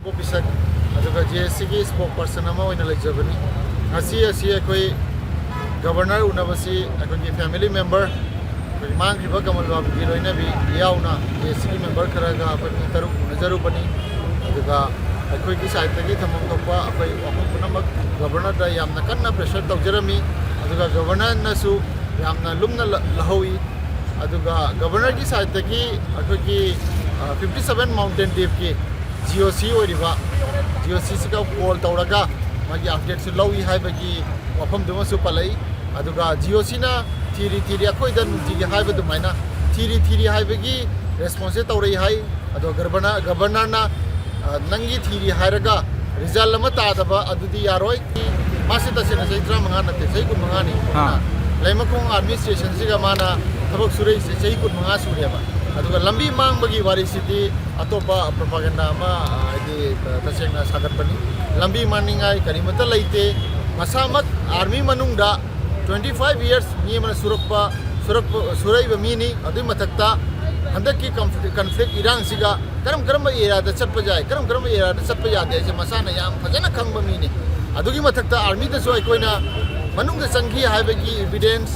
officer JSC की spokesperson लेजबनी governor उनबसी फैमिली मेंबर मांग कमल बाबू की लोना भी यावना JSC की मेंबर खरगा तरुक उनजरूबनी अखोई साइड थम वाफम पुनमक गवर्नर कन्ना प्रेशर तौजरमी गवर्नर लुमना लहौई गवर्नर की साइड की 57 माउंटेन ड्यूब की GOC GOC से कॉल तौरगा मागी अपडेट से लौई हाइबगी वफमदुमसु पलई GOC ना थीरी अखोइद नुंतिगी हाइबदुमाइना थीरी हाइबगी रेस्पॉन्स तौरई हाई गवर्नर ना नंगी थीरी हाइरगा रिजल्ट अमा तादबा अदुदी यारोय मासे तसेना सही 35 नते सही 15 नि लेमकोंग आर्मी स्टेशन सिगा माना थबक सुरई से सही 15 सुरेबा लंबी मांगबगी वारी सिटी अतोपा प्रोपागेंडा तसेंगना सागतपनी लंबी मानिंगाई करीमत लेते मसामत आर्मी मनुंगदा 25 इयर्स मी मन सुरैब मीनी अदुई मथक्ता हंदकी कन्फ्लिक्ट इरांग सिगा करम एरिया चटप जाए करम एरिया चटप यादे मसाना याम फजना खंग मीनी अदुगी मथक्ता आर्मी दसो अखोइना मनुंग चंगी हाइबगी एविडेंस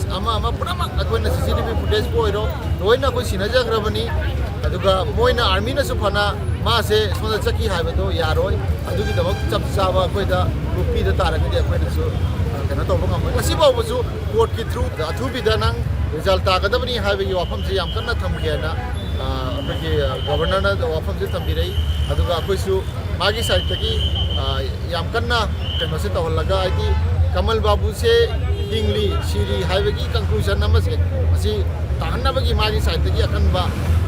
पुनमक अखोइना CCTV फुटेज पोइरो लोइना कोई सिनजग्रबनी मोइना आर्मी नसु फना मासे सोना चकी हाइबदो यारोय अदुगी दमक चप चाबा अखोइदा रुपी द तारगदि अखोइनासु कना तोबो ngam ngasi बावबसु कोर्ट की थ्रू अथुबिदा नंग रिजल्ट तागदबनी हाइबगी वाफम से याम कन्ना थमगेना अखोइगी गवर्नर ना वाफम से थमबिरई अदुगा अखोइसु मागी साइड तकी याम कन्ना कनो से तहलगा आइदी कमल बाबू से हिंगली सिरी हाइबगी कंक्लूजन नमसे मसी ताहन्नबगी मागी साइड तकी अकनबा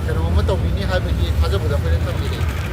कनो म तौबिनी हाइबगी थाजबदा फरे थमबिरई